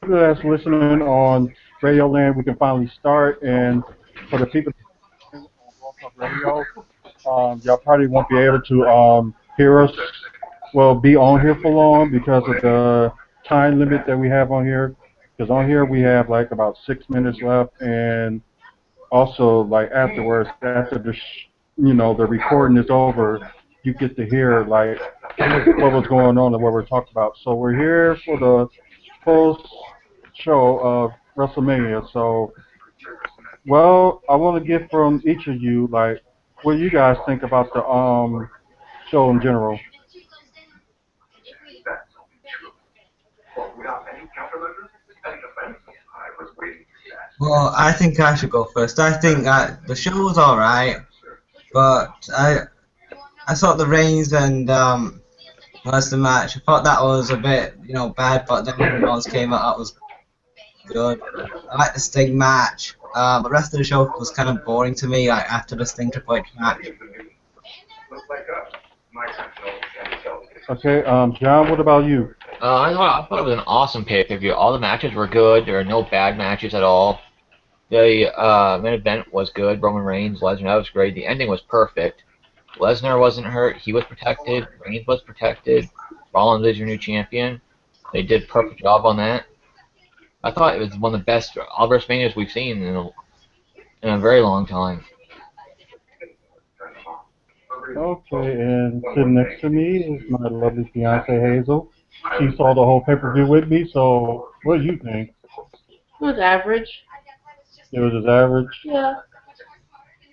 that's listening on Radio Land, we can finally start. And for the people on Blog Talk Radio, y'all probably won't be able to hear us. Well, be on here for long because of the time limit that we have on here. Because on here we have like about 6 minutes left, and also like afterwards, after the recording is over, you get to hear like what was going on and what we're talking about. So we're here for the post show of WrestleMania. So, well, I want to get from each of you like what you guys think about the show in general. Well, I think I should go first. I think that the show was alright, but I thought the Reigns and Lesnar match. I thought that was a bit bad, but then when Rollins came out, that was good. I like the Sting match. The rest of the show was kind of boring to me. Like after the Sting Triple H match. Okay, John, what about you? I thought it was an awesome pay-per-view. All the matches were good. There were no bad matches at all. The main event was good. Roman Reigns, Lesnar, that was great. The ending was perfect. Lesnar wasn't hurt. He was protected. Reigns was protected. Rollins is your new champion. They did a perfect job on that. I thought it was one of the best all WrestleManias we've seen in a very long time. Okay, and sitting next to me is my lovely fiance Hazel. She saw the whole pay-per-view with me. So, what do you think? It was average. It was as average. Yeah.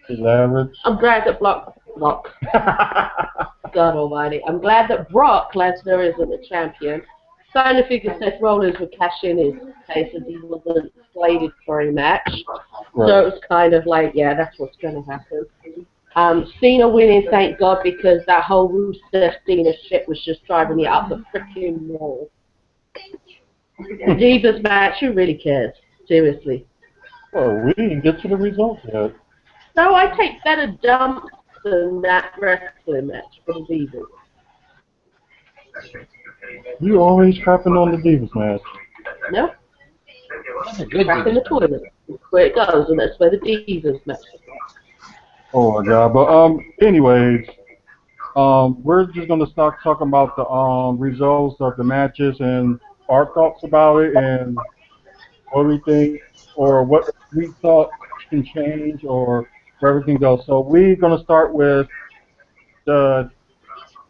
It's average. I'm glad that God Almighty. I'm glad that Brock Lesnar isn't the champion. Starting to figure Seth Rollins would cash in his case as he wasn't slated for a match. Right. So it was kind of like, yeah, that's what's going to happen. Cena winning, thank God, because that whole Rusev Cena shit was just driving me up the freaking wall. The Divas match, who really cares? Seriously. Oh, we didn't get to the results yet. So I take better dumps than that wrestling match for the Divas. You always crapping on the Divas match. No? That's a good Crap in the Divas match. toilet. That's where it goes, and that's where the Divas match is. Oh my God! But anyways, we're just gonna start talking about the results of the matches and our thoughts about it and what we think or what we thought can change or where everything goes. So we're gonna start with the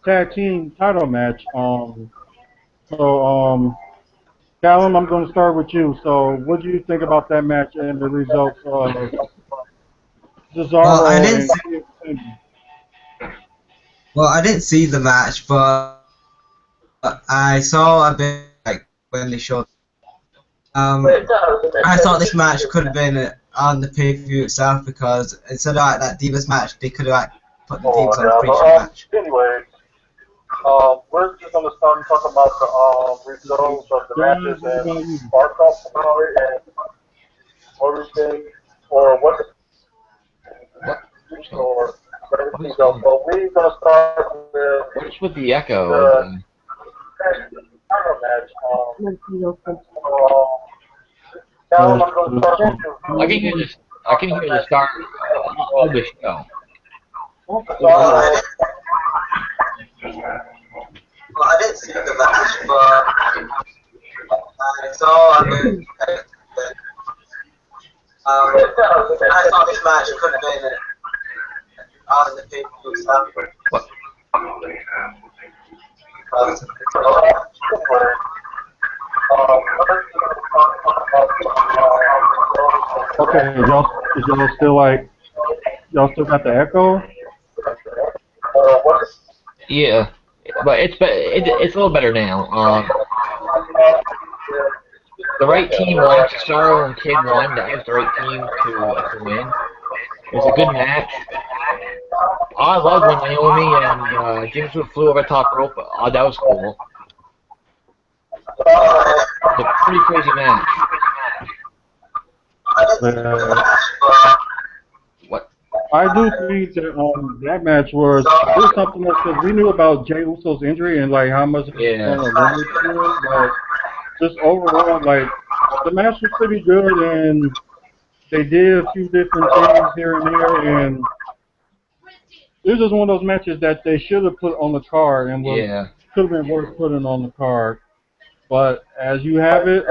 tag team title match. So Callum, I'm gonna start with you. So what do you think about that match and the results of Well, I Cesaro didn't. and Well, I didn't see the match, but I saw a bit like when they showed. I thought this match could have been on the pay-per-view itself because instead of like that Divas match, they could have like put the Divas on the pre-show match. Anyway, we're just gonna start talking about the results of the matches and our thoughts about it and what we think or what What? or where everything goes. So we're gonna start with What's with the echo? the title match. Callum, I'm gonna start with you. I can hear this. I can hear the start of the show. Well, I didn't see the match, but I saw a bit. I thought this match could have been on the pay-per-view itself. What? Okay, is y'all still like y'all still got the echo? Yeah, but it's a little better now. The right team won. Cesaro and Kid won. That was the right team to win. It was a good match. I love when Naomi and James Wood flew over the top rope. That was cool. It's a pretty crazy match. What? I do think that that match was something else because we knew about Jey Uso's injury and like how much it was Yeah. going to limit to it, but just overall like the match was pretty good, and they did a few different things here and there, and this is one of those matches that they should have put on the card and could have been worth putting on the card. But as you have it,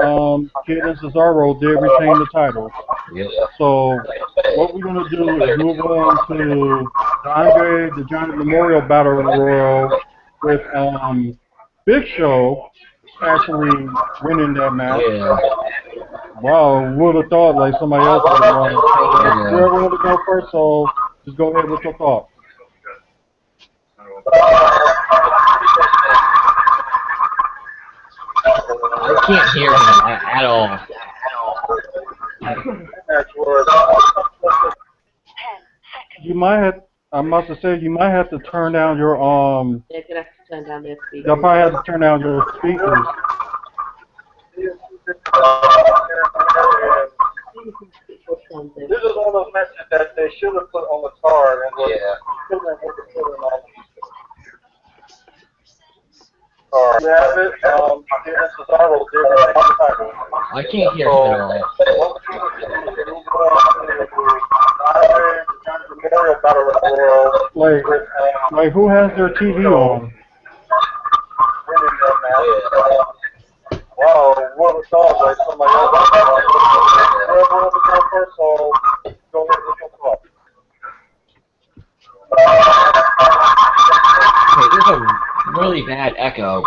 Kid and Cesaro did retain the titles. Yeah. So what we're going to do is move on to the Andre the Giant Memorial Battle Royal with Big Show actually winning that match. Yeah. Wow, would have thought like somebody else would have won. So whoever wanted to go first, so just go ahead with your thoughts. I can't hear him at all. You might have. I must have said you might have to turn down your They're gonna have to turn down their speakers. You'll probably have to turn down your speakers. This is one of those matches that they should have put on the card and should have been put on. You have it. Cesaro did retain the title. I can't hear him at all. Like who has their TV on? Wow, what a thought, like somebody else. Whoever wants to go first, so go ahead with your thought. Okay, there's a really bad echo.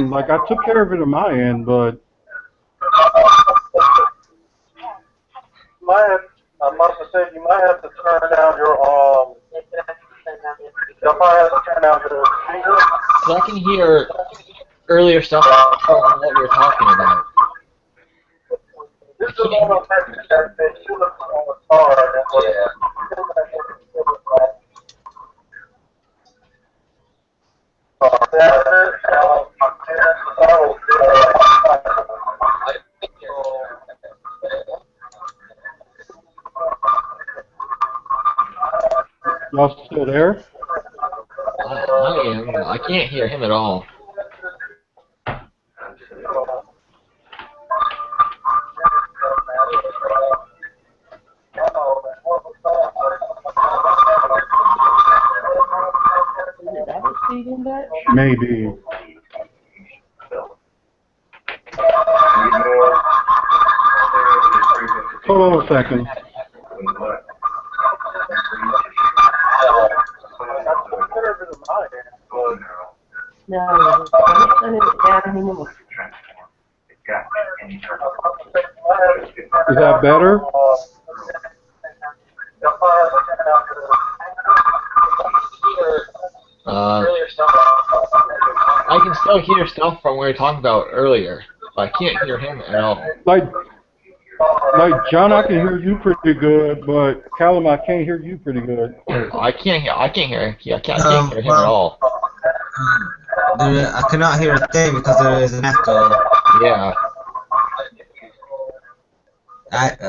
Like I took care of it on my end, but I must have said you might have to turn down your you might have to turn down your speaker. So I can hear earlier stuff from what we were talking about. This is one of the matches that they should have put on the card. Y'all still there? I am. I can't hear him at all. Maybe. Hold on a second. No, don't turn it down anymore. Is that better? I can still hear stuff from what we were talking about earlier, but I can't hear him at all. Like John, I can hear you pretty good, but Callum, I can't hear you pretty good. I can't hear him at all. I cannot hear a thing because there is an echo. Yeah.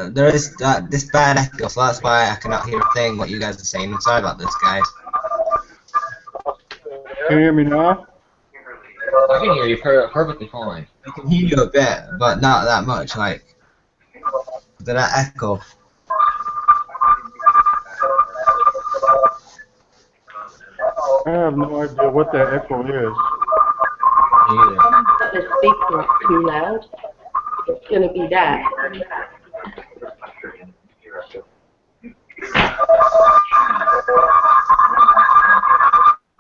There is this bad echo, so that's why I cannot hear a thing what you guys are saying. I'm sorry about this, guys. Can you hear me now? I can hear you perfectly fine. I can hear you a bit, but not that much, like, that echo. I have no idea what that echo is. Either. The speaker is too loud. It's gonna be that.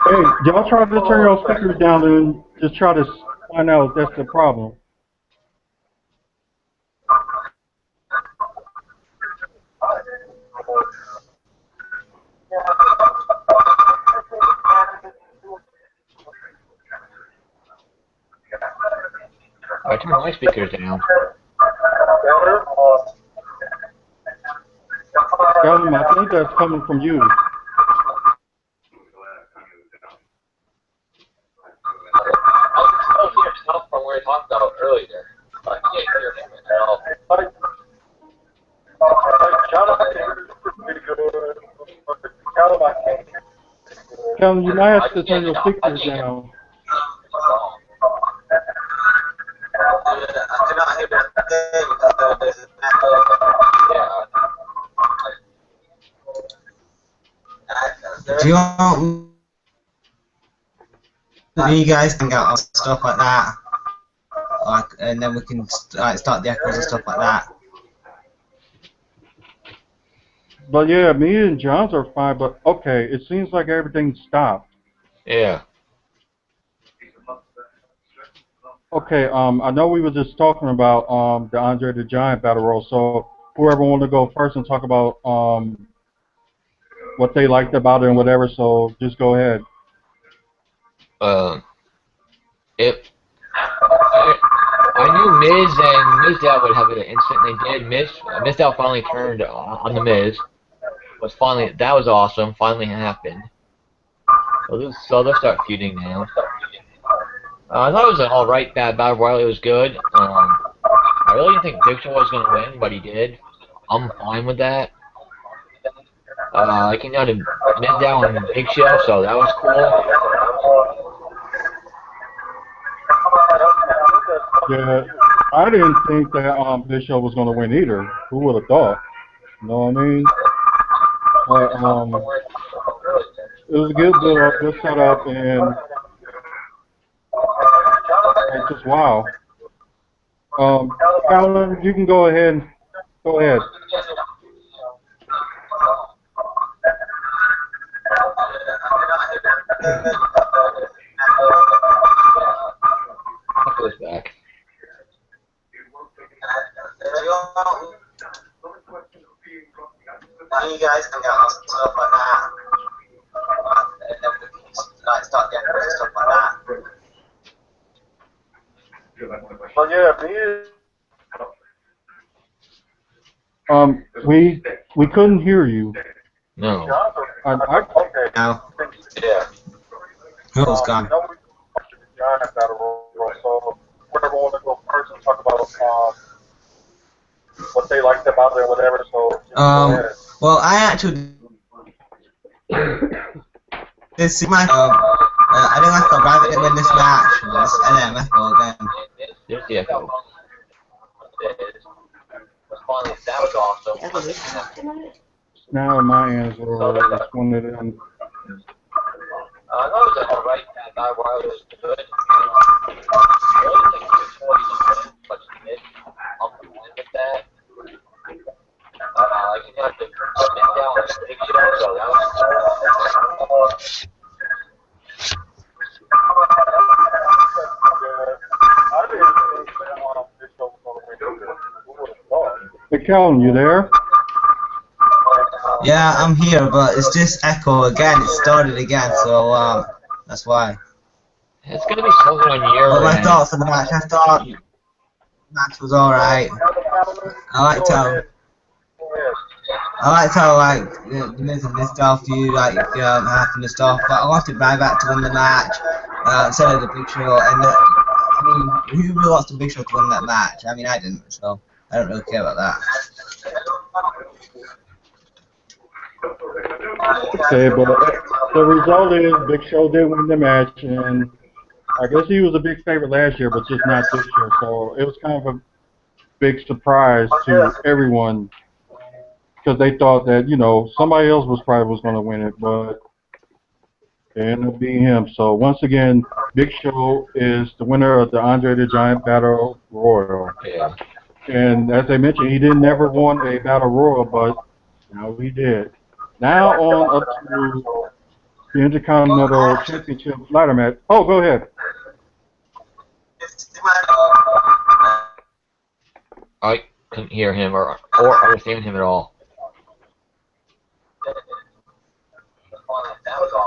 Hey, y'all try to turn your speakers down and just try to find out if that's the problem. I turned my speakers down. Callum, I think that's coming from you. I can still hear stuff from what we were talking about earlier, but I can't hear him at all. Callum, you might have to turn your speakers down. Do you want you guys can get out stuff like that, like, and then we can like start the echoes and stuff like that. But yeah, me and John's are fine. But okay, it seems like everything stopped. Yeah. Okay, I know we were just talking about the Andre the Giant battle royal. So whoever want to go first and talk about what they liked about it and whatever. So just go ahead. It. I knew Miz and Mizdow would have it instant. They did. Mizdow finally turned on the Miz. That was awesome. Finally happened. So they'll start feuding now. I thought it was an alright battle royal. It was good. I really didn't think Big Show was gonna win, but he did. I'm fine with that. I came down to Mizdow and Big Show, so that was cool. Yeah, I didn't think that this show was going to win either. Who would have thought? You know what I mean? But it was a good build, good setup, and just wow. Callum, you can go ahead. Go ahead. Goes back. You guys can get out stuff like that, and then we can like start the echoes and stuff like that. But yeah, we couldn't hear you. No. Okay. Now, Yeah. who's gone? So whoever want to go first and talk about what they liked about it or whatever. So well, I actually this my I don't like how Rabbit didn't win this match. And then Echo again. There's the echo. That was awesome. now my end as well. It's one of them. That was an alright battle royal. It was good. I really think Big Show was gonna win, but he did. I'm fine with that. I can have to sit down and Big Show, so that was Hey, Callum, you there? Yeah, I'm here, but it's just Echo again. It started again, so that's why. It's gonna be something on your But my end. thoughts on the match, I thought the match was alright. I liked how like the Miz and this stuff feud like happened and stuff, but I wanted Ryback to win the match instead of the Big Show. And I mean, who really wants the Big Show to win that match? I mean, I didn't, so I don't really care about that. Okay, but the result is Big Show did win the match, and I guess he was a big favorite last year, but just not this year. So it was kind of a big surprise to everyone because they thought that somebody else was going to win it, but it ended up being him. So once again, Big Show is the winner of the Andre the Giant Battle Royal. Yeah. And as I mentioned, he didn't never won a Battle Royal, but now he did. Now on up to the Intercontinental Championship ladder match. Oh, go ahead. I couldn't hear him or understand him at all.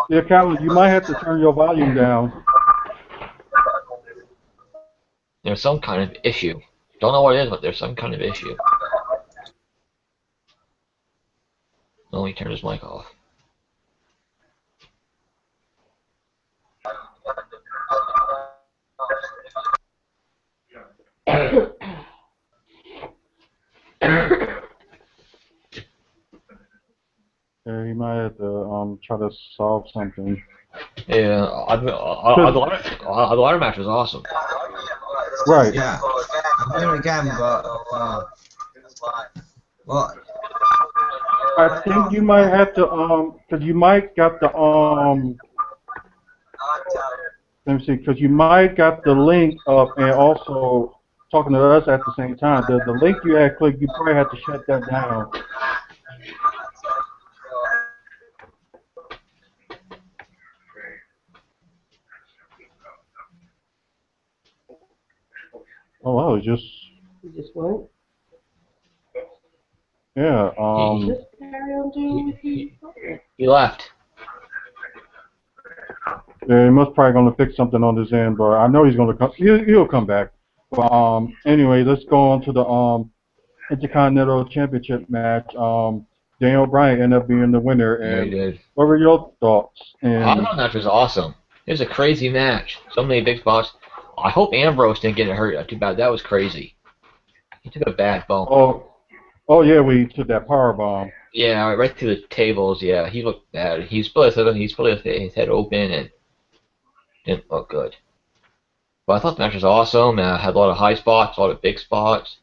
Yeah, Callum, you might have to turn your volume down. There's some kind of issue. Don't know what it is, but there's some kind of issue. Oh, he turned his mic off. Yeah, he might have to try to solve something. Yeah, the ladder match was awesome. Right. Yeah, I'm here again, but well, I think you might have to cause you might got the let me see, cause you might got the link up and also talking to us at the same time. The link you had clicked, you probably have to shut that down. Oh, I was just You just won't. yeah. He, Just carry on doing what you he left. Yeah, he must probably gonna fix something on his end, but I know he's gonna come. He'll come back. But anyway, let's go on to the Intercontinental Championship match. Daniel Bryan ended up being the winner, Yeah, he and did. what were your thoughts? I And thought that match was awesome. It was a crazy match. So many big spots. I hope Ambrose didn't get hurt too bad. That was crazy. He took a bad bump. oh yeah, we took that power bomb. Yeah, right through the tables. Yeah, he looked bad. He split his head open and didn't look good. But I thought the match was awesome. Had a lot of high spots, a lot of big spots.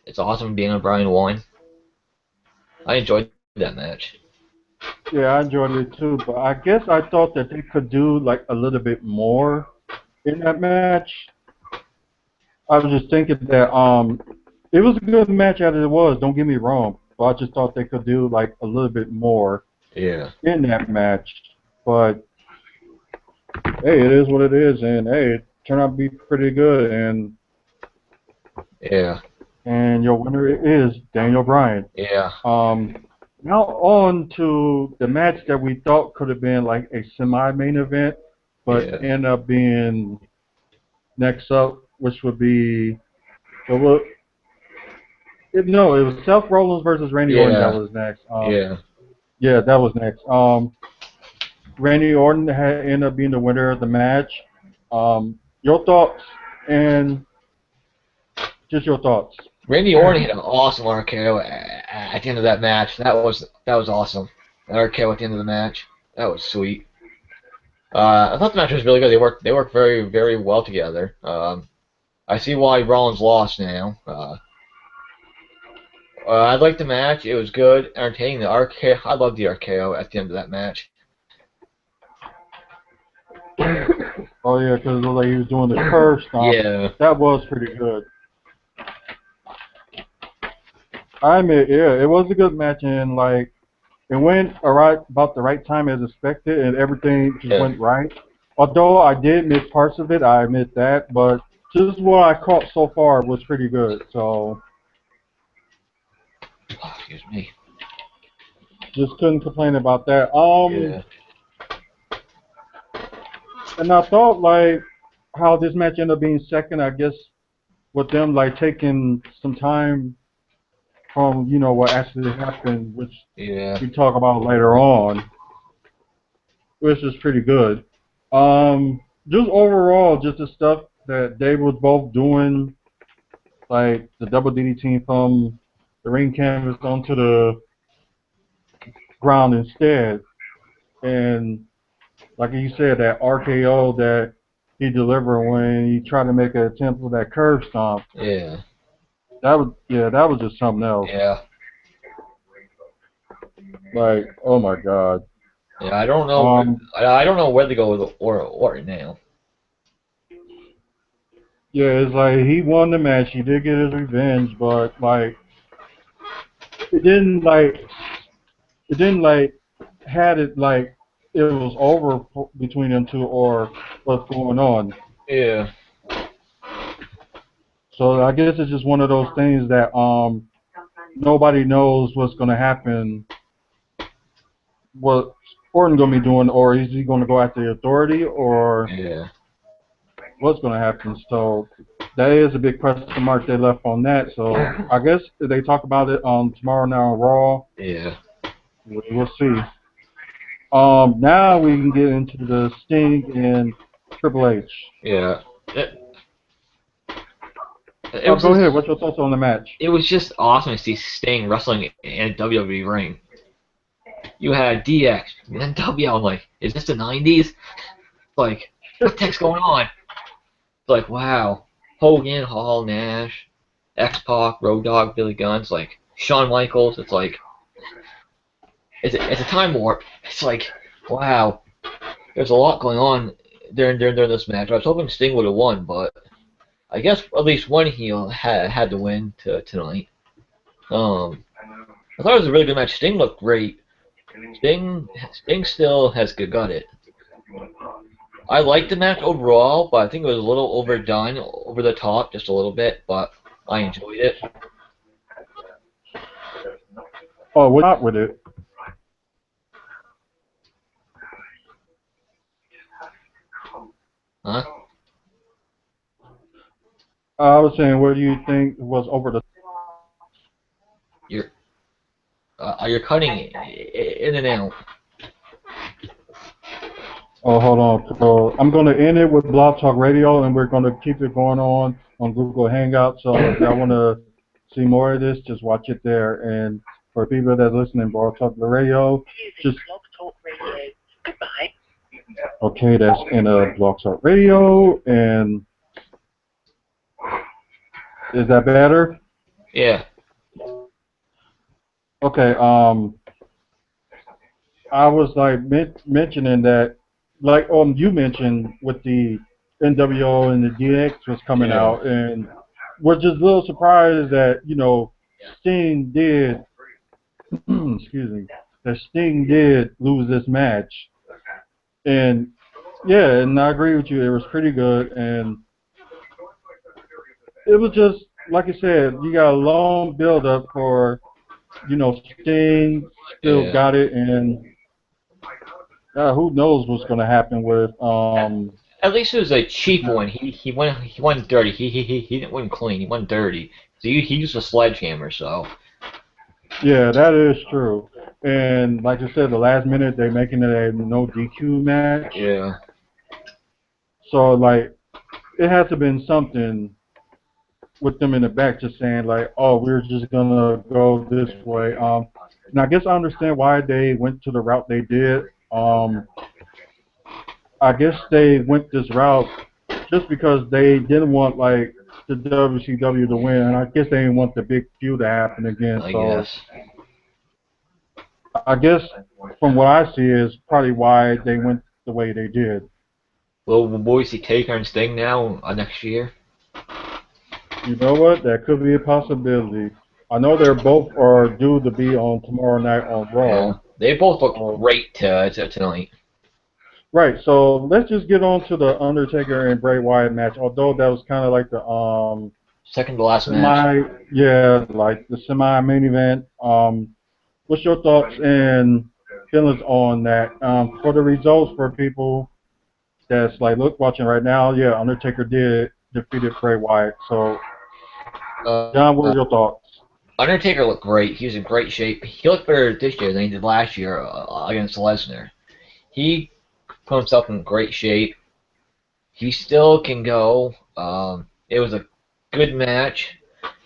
It's awesome Daniel Bryan won. I enjoyed that match. Yeah, I enjoyed it too, but I guess I thought that they could do like a little bit more in that match. I was just thinking that it was a good match as it was. Don't get me wrong, but I just thought they could do like a little bit more Yeah, in that match. But hey, it is what it is, and hey, it turned out to be pretty good. yeah, And your winner is Daniel Bryan. yeah, Now on to the match that we thought could have been like a semi-main event, but yeah, ended up being next up, which would be well, no, it was Seth Rollins versus Randy Orton that yeah, was next. yeah. Yeah, that was next. Randy Orton had ended up being the winner of the match. Your thoughts and just your thoughts. Randy Orton hit an awesome RKO at the end of that match. That was awesome. That RKO at the end of the match. That was sweet. I thought the match was really good. They worked very very well together. I see why Rollins lost now. I liked the match. It was good, entertaining. The RKO, I loved the RKO at the end of that match. Oh yeah, because it looked like he was doing the curve stomp. Yeah, That was pretty good. I admit, yeah, it was a good match, and like it went about the right time as expected, and everything just yeah. went right. Although I did miss parts of it, I admit that, but just what I caught so far was pretty good. So Oh, excuse me. just couldn't complain about that. Yeah, And I thought like how this match ended up being second. I guess with them like taking some time from what actually happened, which yeah, we talk about later on, which is pretty good. Just overall, just the stuff that they was both doing, like the double DDT from the ring canvas onto the ground instead, and like you said, that RKO that he delivered when he tried to make an attempt with that curve stomp. yeah, That was just something else. yeah. Like, oh my God. Yeah, I don't know. Um, I don't know where to go with Orton now. yeah, it's like he won the match. He did get his revenge, but like it didn't like it didn't like had it like it was over between them two or what's going on. Yeah, So I guess it's just one of those things that nobody knows what's gonna happen, what Orton gonna be doing, or is he gonna go after the authority, or yeah, what's gonna happen. So that is a big question mark they left on that. So I guess if they talk about it tomorrow now on Raw, yeah, we'll see. Now we can get into the Sting and Triple H. yeah. It, it Oh, was go just, ahead. What's your thoughts on the match? it was just awesome to see Sting wrestling in a WWE ring. You had DX and then W. I'm like, is this the '90s? Like, what the heck's going on? It's like, wow. Hogan, Hall, Nash, X-Pac, Road Dogg, Billy Gunn's like Shawn Michaels. It's like, it's a time warp. It's like, wow, there's a lot going on during this match. I was hoping Sting would have won, but I guess at least one heel had to win tonight. I thought it was a really good match. Sting looked great. Sting still has got it. I liked the match overall, but I think it was a little overdone, over the top, just a little bit. But I enjoyed it. Oh, we're not with it. Huh? I was saying, what do you think was over the? You're cutting in and out. Oh, hold on. So I'm going to end it with Blog Talk Radio, and we're going to keep it going on Google Hangouts. So if y'all want to see more of this, just watch it there. And for people that listen in Blog Talk Radio, just Goodbye. okay. That's in Blog Talk Radio, and is that better? Yeah. Okay. I was like mentioning that. Like you mentioned with the NWO and the DX was coming out, and we're just a little surprised that Sting did excuse me, that Sting did lose this match, and yeah, and I agree with you, it was pretty good, and it was just like I said, you got a long build up for Sting still got it, and who knows what's going to happen with At least it was a cheap one. He won dirty. He didn't win clean. He won dirty. So he used a sledgehammer. So yeah, that is true. And like I said, the last minute they're making it a no DQ match. yeah. So like it has to have been something with them in the back just saying like, oh, we're just gonna go this way. And I guess I understand why they went to the route they did. I guess they went this route just because they didn't want like the WCW to win, and I guess they didn't want the big feud to happen again. I guess from what I see is probably why they went the way they did. Will we see Taker and Sting now next year? You know what? That could be a possibility. I know they're both are due to be on tomorrow night on Raw. Yeah. They both look great tonight. Right, so let's just get on to the Undertaker and Bray Wyatt match. Although that was kind of like the second to last match. Yeah, like the semi-main event. What's your thoughts and feelings on that? For the results for people that's like watching right now, yeah, Undertaker did defeated Bray Wyatt. So, John, what are your thoughts? Undertaker looked great. He was in great shape. He looked better this year than he did last year against Lesnar. He put himself in great shape. He still can go. It was a good match.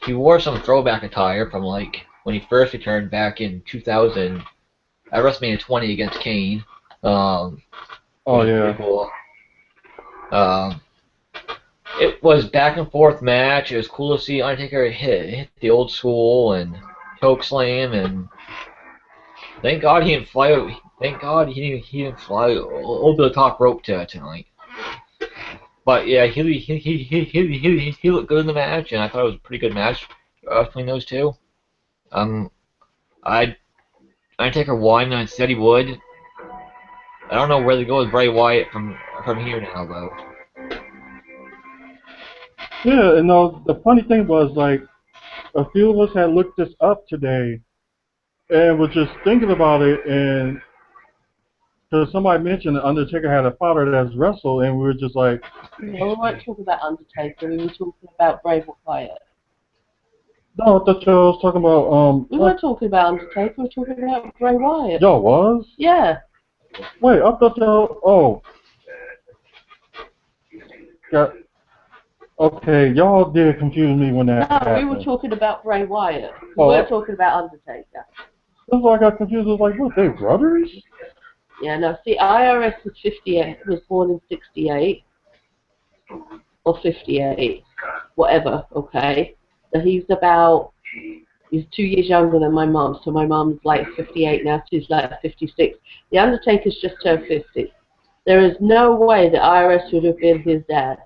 He wore some throwback attire from like when he first returned back in 2000 at WrestleMania 20 against Kane. Oh yeah. Cool. It was back and forth match. It was cool to see Undertaker hit the old school and choke slam, and thank God he didn't fly. Thank God he didn't fly over the top rope tonight. But yeah, he looked good in the match, and I thought it was a pretty good match between those two. Undertaker won, and I said he would. I don't know where to go with Bray Wyatt from here now, though. Yeah, and the funny thing was, like, a few of us had looked this up today and was just thinking about it, and because somebody mentioned that Undertaker had a father that's wrestled, and we were just like... No, we weren't talking about Undertaker, we were talking about Bray Wyatt. No, I thought y'all was talking about... We weren't talking about Undertaker, we were talking about Bray Wyatt. Y'all was? Yeah. Wait, I thought y'all... Oh. Okay, y'all did confuse me when that happened. No, we were talking about Bray Wyatt. We weren't talking about Undertaker. That's why I got confused. I was like, what, they brothers? Yeah, no, see, IRS was 58, was born in 68. Or 58. Whatever, okay. So he's about He's 2 years younger than my mom, so my mom's like 58 now, she's like 56. The Undertaker's just turned 50. There is no way that IRS would have been his dad.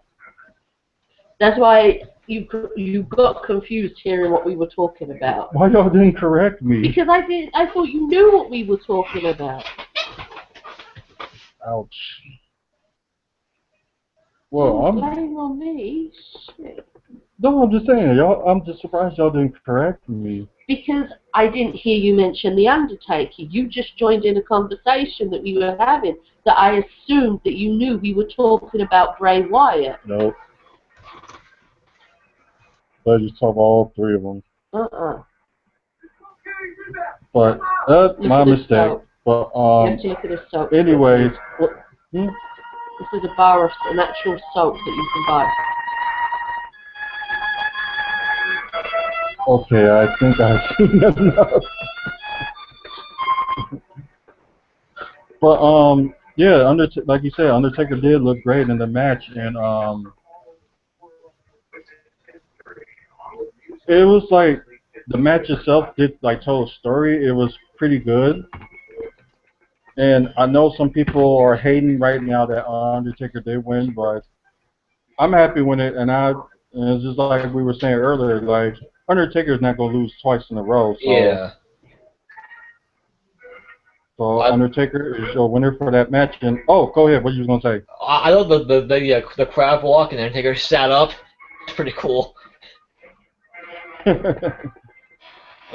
That's why you got confused hearing what we were talking about. Why y'all didn't correct me? Because I thought you knew what we were talking about. Ouch. Well, I'm Blame on me. Shit. no, I'm just saying, y'all. I'm just surprised y'all didn't correct me. Because I didn't hear you mention The Undertaker. You just joined in a conversation that we were having that I assumed that you knew we were talking about Bray Wyatt. Nope. But you talk about all three of them. But that's my mistake. Soap. But You have to look at the soap. anyways, This is a bar of an actual soap that you can buy. okay, I think I've seen enough. But yeah, like you said, Undertaker did look great in the match, and it was like the match itself did like tell a story. It was pretty good, and I know some people are hating right now that Undertaker did win, but I'm happy when it. And it's just like we were saying earlier, like Undertaker's not gonna lose twice in a row. So, Yeah. So Undertaker is your winner for that match. And oh, go ahead. What you was gonna say? I love the crab walk and Undertaker sat up. It's pretty cool. When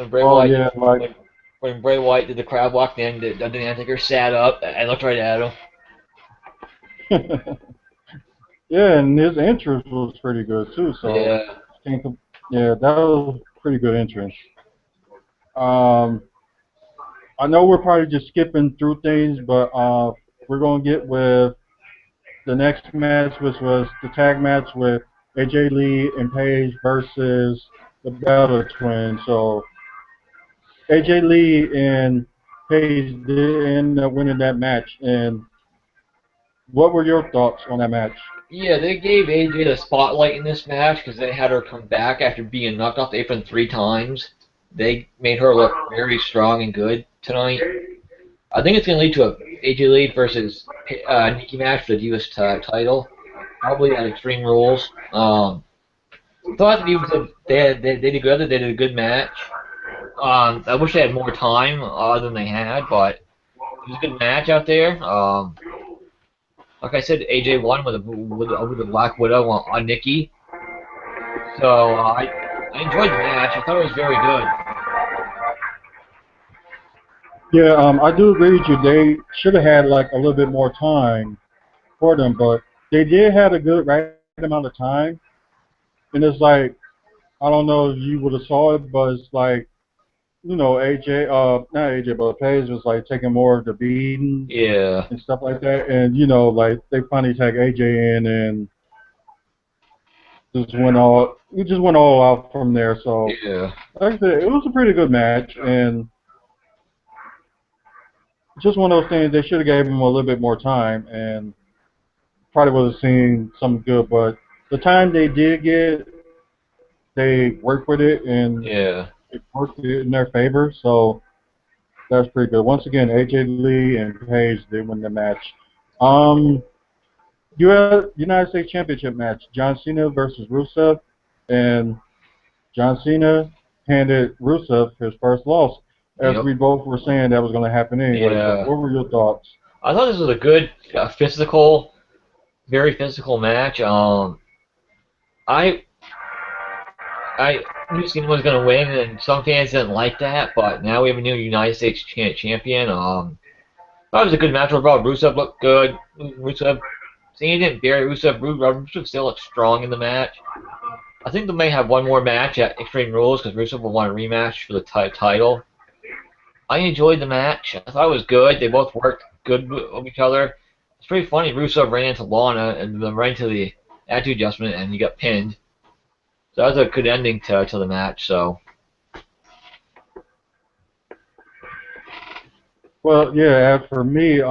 Bray Wyatt, yeah, like when Bray Wyatt did the crab walk, then the Undertaker sat up and looked right at him. yeah, and his entrance was pretty good too. So yeah, that was a pretty good entrance. I know we're probably just skipping through things, but we're gonna get with the next match, which was the tag match with AJ Lee and Paige versus the Bella Twins. So AJ Lee and Paige did end up winning that match. And what were your thoughts on that match? Yeah, they gave AJ the spotlight in this match because they had her come back after being knocked off the apron 3 times. They made her look very strong and good tonight. I think it's going to lead to a AJ Lee versus Nikki match for the US title, probably at Extreme Rules. Thought they did good. They did a good match. I wish they had more time than they had, but it was a good match out there. Like I said, AJ won with a Black Widow on Nikki. So I enjoyed the match. I thought it was very good. Yeah, I do agree with you. They should have had like a little bit more time for them, but they did have a good right amount of time. And it's like, I don't know if you would have saw it, but it's like, you know, not AJ, but Paige was like taking more of the beating, Yeah, and stuff like that. And you know, like they finally tagged AJ in and we just went all out from there. So, yeah. like I said, it was a pretty good match, and just one of those things. They should have gave him a little bit more time, and probably would have seen something good. But the time they did get, they worked with it, and Yeah. it worked in their favor. So that's pretty good. Once again, AJ Lee and Paige did win the match. United States Championship match: John Cena versus Rusev, and John Cena handed Rusev his first loss. As we both were saying, that was going to happen anyway. Yeah. So what were your thoughts? I thought this was a good, very physical match. I knew Cena was going to win, and some fans didn't like that, but now we have a new United States champion. Thought it was a good match overall. Rusev looked good. Cena didn't bury Rusev. Rusev still looked strong in the match. I think they may have one more match at Extreme Rules because Rusev will want a rematch for the title. I enjoyed the match. I thought it was good. They both worked good with each other. It's pretty funny. Rusev ran into Lana and then ran into the attitude adjustment, and he got pinned. So that was a good ending to the match. So. Well, yeah. As for me,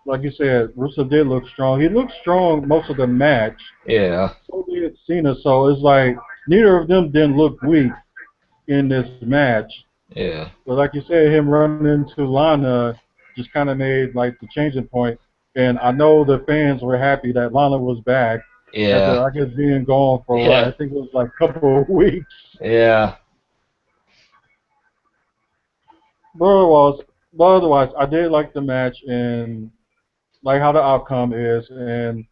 like you said, Rusev did look strong. He looked strong most of the match. Yeah. So did Cena. So it's like neither of them didn't look weak. in this match. Yeah. But like you said, him running into Lana just kind of made like the changing point. And I know the fans were happy that Lana was back after Yeah. I guess being gone for what I Yeah. think it was like a couple of weeks. Yeah. But otherwise, I did like the match and like how the outcome is, and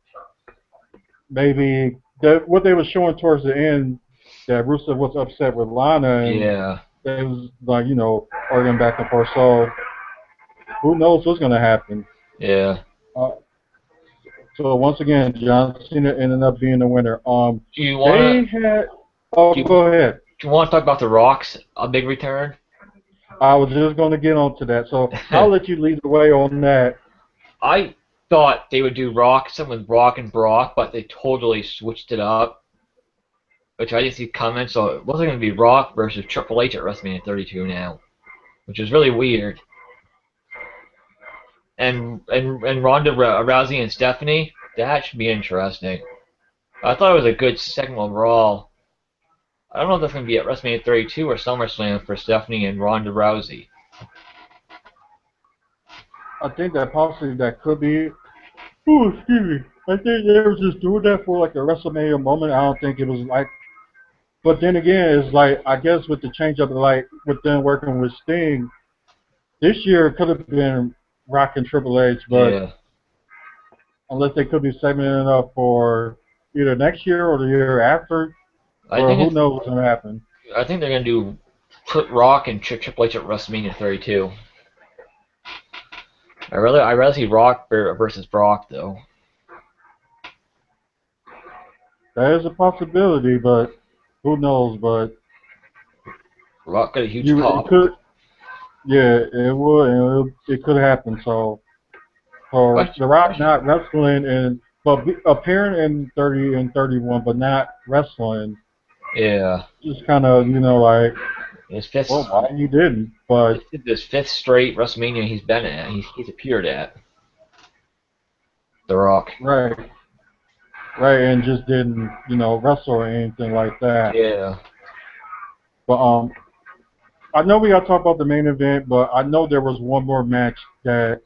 maybe that what they were showing towards the end that Rusev was upset with Lana and Yeah. they was like arguing back and forth. So who knows what's gonna happen? Yeah. Uh, so once again, John Cena ended up being the winner. Do you They wanna had. Oh, do you, go ahead. do you want to talk about the Rock's a big return? I was just going to get onto that, so I'll let you lead the way on that. I thought they would do something with Rock and Brock, but they totally switched it up, which I didn't see coming. So it wasn't going to be Rock versus Triple H at WrestleMania 32 now, which is really weird. And Ronda Rousey and Stephanie, that should be interesting. I thought it was a good segment overall. I don't know if that's going to be at WrestleMania 32 or SummerSlam for Stephanie and Ronda Rousey. I think that possibly that could be. Oh, excuse me. I think they were just doing that for like a WrestleMania moment. I don't think it was like. But then again, it's like I guess with the change up, like with them working with Sting, this year it could have been Rock and Triple H, but Yeah. unless they could be saving it up for either next year or the year after, I or think who it's, knows what's gonna happen. I think they're going to do put Rock and Triple H at WrestleMania 32. I rather see Rock versus Brock though. That is a possibility, but who knows? But Rock got a huge it pop. could, yeah, it would, and it could happen. So for Question, The Rock question. not wrestling and but appearing in 30 and 31, but not wrestling, Yeah. just kind of like, His fifth, well, why he didn't? But this fifth straight WrestleMania he's been at. He's appeared at. The Rock. right, right, and just didn't wrestle or anything like that. Yeah. But I know we got to talk about the main event, but I know there was one more match that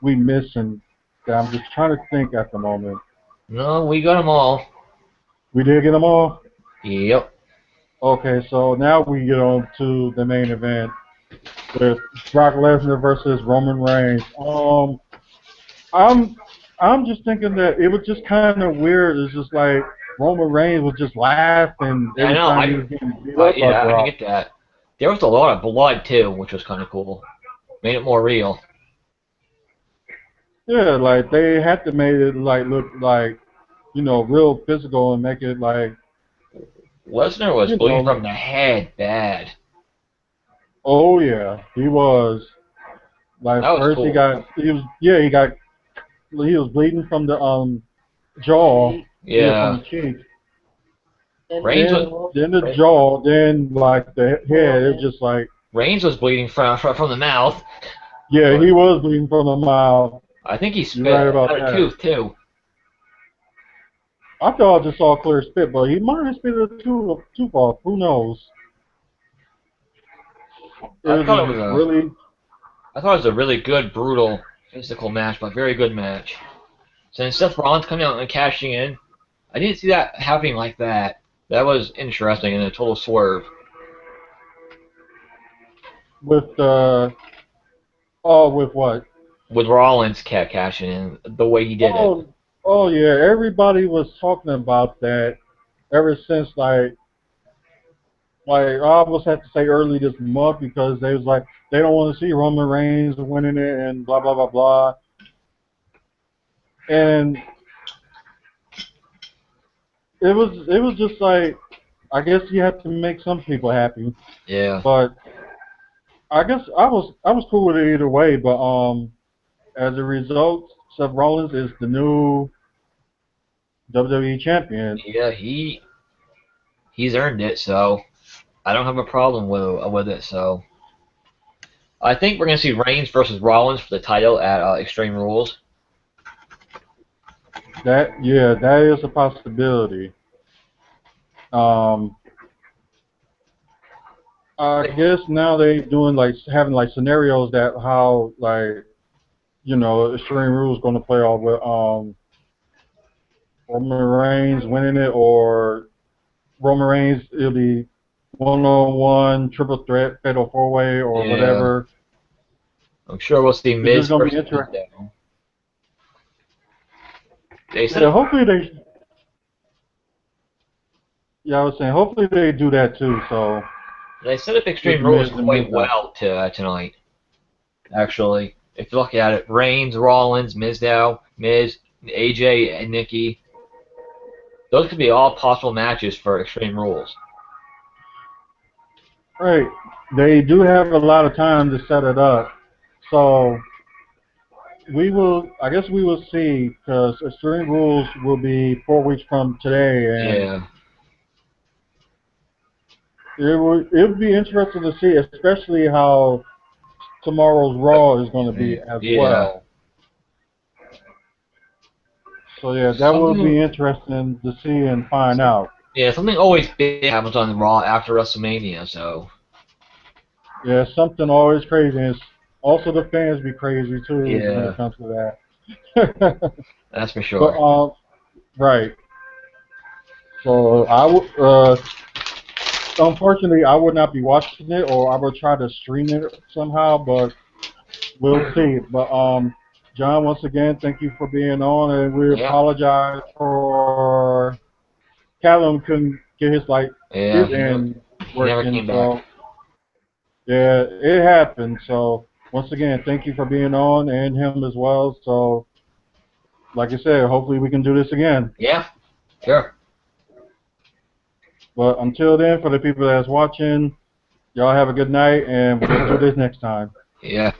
we missed and that I'm just trying to think at the moment. No, we got them all. We did get them all? Yep. Okay, so now we get on to the main event with Brock Lesnar versus Roman Reigns. I'm I'm just thinking that it was just kind of weird. It's just like Roman Reigns was just laughing I every know. time he was getting beat up by Yeah, I Brock. get that. There was a lot of blood too, which was kind of cool. Made it more real. Yeah, like they had to make it like look like real physical and make it like Lesnar was bleeding like, from the head bad. oh yeah, he was. Like That was first cool. he was bleeding from the jaw, yeah, from Yeah. the cheek. Reigns was Then the jaw, then like the head. It was just like, Reigns was bleeding from the mouth. yeah, But he was bleeding from the mouth. I think he You're right spit about out a that. tooth too. I thought I just saw a clear spit, but he might have spit a tooth off. Who knows? It I was thought it was just a really, I thought it was a really good, brutal, physical match, but very good match. So then Seth Rollins coming out and cashing in, I didn't see that happening like that. That was interesting and a total swerve. with with what? With Rollins cashing in the way he did it. Oh yeah, everybody was talking about that ever since like I almost had to say early this month because they was like they don't want to see Roman Reigns winning it and blah blah blah blah. And it was just like I guess you have to make some people happy. Yeah. But I guess I was cool with it either way, but as a result, Seth Rollins is the new WWE champion. Yeah, he's earned it, so I don't have a problem with it, so I think we're gonna see Reigns versus Rollins for the title at Extreme Rules. That is a possibility. Um I guess now they doing like having like scenarios that how like Extreme Rules going to play off with Roman Reigns winning it, or Roman Reigns it'll be 1-on-1 triple threat fatal four way or Yeah. whatever. I'm sure we'll see It's just Miz going to be versus interesting. Mizdow. They said Yeah, hopefully they. Yeah, I was saying hopefully they do that too. So they set up with Extreme the Rules Miz and quite Mizdow. well tonight. Actually, if you look at it, Reigns, Rollins, Mizdow, Miz, AJ, and Nikki. Those could be all possible matches for Extreme Rules. Right. They do have a lot of time to set it up. So we will. I guess we will see because Extreme Rules will be 4 weeks from today, and Yeah. it would be interesting to see, especially how tomorrow's Raw is going to be as Yeah. well. So yeah, that will Something. be interesting to see and find out. Yeah, something always big happens on Raw after WrestleMania, so Yeah, something always crazy. And also the fans be crazy too when yeah, it comes to that. that's for But sure. right. So I would. Unfortunately, I would not be watching it, or I will try to stream it somehow. But we'll see. But John, once again, thank you for being on, and we Yeah, apologize for Callum couldn't get yeah. his end He never working. came back. So yeah, it happened. So once again, thank you for being on, and him as well. So like I said, hopefully we can do this again. Yeah, sure. But until then, for the people that's watching, y'all have a good night, and we'll do this next time. Yeah.